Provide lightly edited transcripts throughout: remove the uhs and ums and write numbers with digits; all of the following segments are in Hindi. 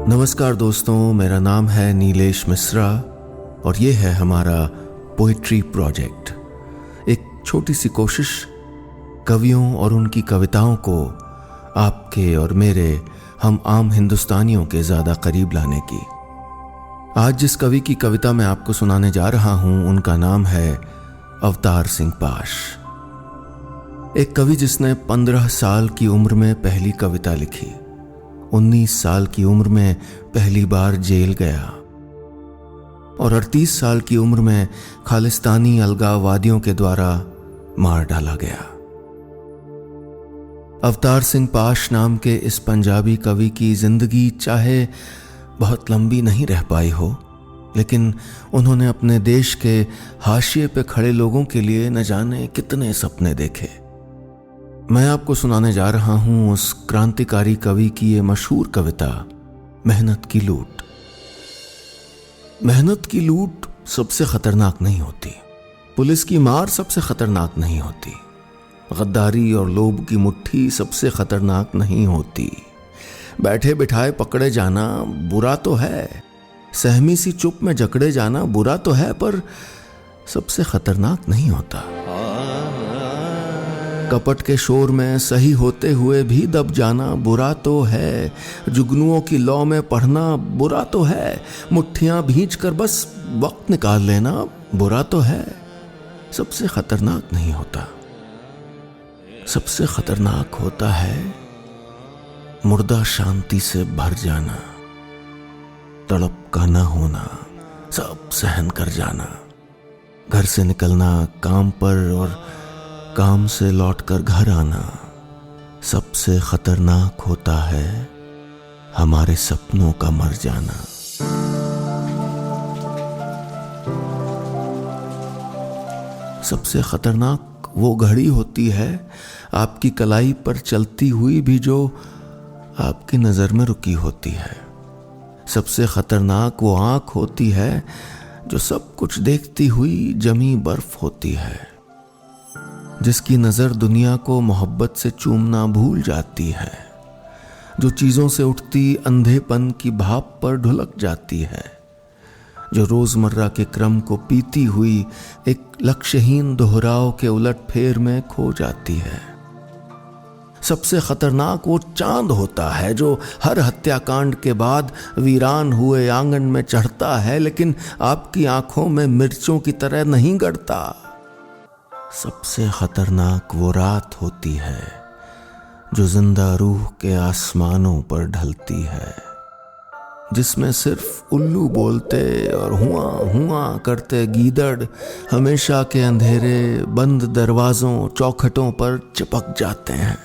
नमस्कार दोस्तों, मेरा नाम है नीलेश मिश्रा और ये है हमारा पोइट्री प्रोजेक्ट। एक छोटी सी कोशिश कवियों और उनकी कविताओं को आपके और मेरे हम आम हिंदुस्तानियों के ज़्यादा करीब लाने की। आज जिस कवि की कविता मैं आपको सुनाने जा रहा हूं उनका नाम है अवतार सिंह पाश। एक कवि जिसने 15 साल की उम्र में पहली कविता लिखी, 19 साल की उम्र में पहली बार जेल गया और 38 साल की उम्र में खालिस्तानी अलगाववादियों के द्वारा मार डाला गया। अवतार सिंह पाश नाम के इस पंजाबी कवि की जिंदगी चाहे बहुत लंबी नहीं रह पाई हो, लेकिन उन्होंने अपने देश के हाशिए पे खड़े लोगों के लिए न जाने कितने सपने देखे। मैं आपको सुनाने जा रहा हूं उस क्रांतिकारी कवि की ये मशहूर कविता मेहनत की लूट। मेहनत की लूट सबसे खतरनाक नहीं होती, पुलिस की मार सबसे खतरनाक नहीं होती, गद्दारी और लोभ की मुट्ठी सबसे खतरनाक नहीं होती, बैठे बिठाए पकड़े जाना बुरा तो है, सहमी सी चुप में जकड़े जाना बुरा तो है, पर सबसे खतरनाक नहीं होता। कपट के शोर में सही होते हुए भी दब जाना बुरा तो है, जुगनुओं की लौ में पढ़ना बुरा तो है, मुट्ठियां भींच कर बस वक्त निकाल लेना बुरा तो है, सबसे खतरनाक नहीं होता। सबसे खतरनाक होता है मुर्दा शांति से भर जाना, तड़प का न होना, सब सहन कर जाना, घर से निकलना काम पर और काम से लौटकर घर आना, सबसे खतरनाक होता है हमारे सपनों का मर जाना। सबसे खतरनाक वो घड़ी होती है आपकी कलाई पर चलती हुई भी जो आपकी नजर में रुकी होती है। सबसे खतरनाक वो आंख होती है जो सब कुछ देखती हुई जमी बर्फ होती है, जिसकी नजर दुनिया को मोहब्बत से चूमना भूल जाती है, जो चीजों से उठती अंधेपन की भाप पर ढुलक जाती है, जो रोजमर्रा के क्रम को पीती हुई एक लक्ष्यहीन दोहराव के उलटफेर में खो जाती है। सबसे खतरनाक वो चांद होता है जो हर हत्याकांड के बाद वीरान हुए आंगन में चढ़ता है, लेकिन आपकी आंखों में मिर्चों की तरह नहीं गड़ता। सबसे खतरनाक वो रात होती है जो जिंदा रूह के आसमानों पर ढलती है, जिसमें सिर्फ उल्लू बोलते और हुआ हुआ करते गीदड़ हमेशा के अंधेरे बंद दरवाजों चौखटों पर चिपक जाते हैं।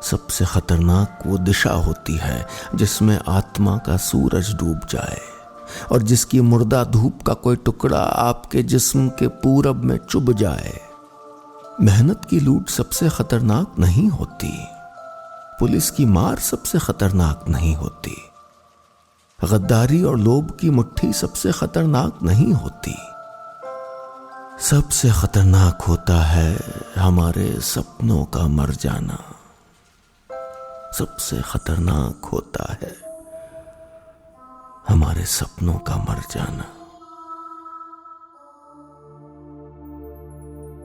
सबसे खतरनाक वो दिशा होती है जिसमें आत्मा का सूरज डूब जाए और जिसकी मुर्दा धूप का कोई टुकड़ा आपके जिस्म के पूरब में चुभ जाए। मेहनत की लूट सबसे खतरनाक नहीं होती, पुलिस की मार सबसे खतरनाक नहीं होती, गद्दारी और लोभ की मुट्ठी सबसे खतरनाक नहीं होती, सबसे खतरनाक होता है हमारे सपनों का मर जाना। सबसे खतरनाक होता है हमारे सपनों का मर जाना।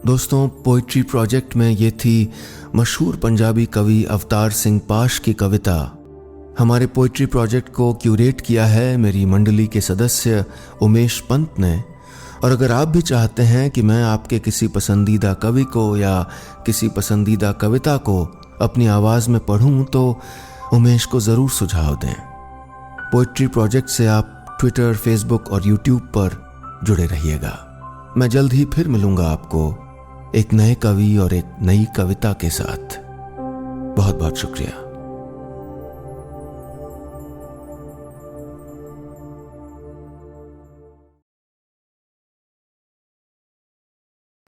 दोस्तों, पोइट्री प्रोजेक्ट में ये थी मशहूर पंजाबी कवि अवतार सिंह पाश की कविता। हमारे पोइट्री प्रोजेक्ट को क्यूरेट किया है मेरी मंडली के सदस्य उमेश पंत ने, और अगर आप भी चाहते हैं कि मैं आपके किसी पसंदीदा कवि को या किसी पसंदीदा कविता को अपनी आवाज़ में पढ़ूं तो उमेश को ज़रूर सुझाव दें। पोइट्री प्रोजेक्ट से आप ट्विटर, फेसबुक और यूट्यूब पर जुड़े रहिएगा। मैं जल्द ही फिर मिलूंगा आपको एक नए कवि और एक नई कविता के साथ। बहुत बहुत शुक्रिया।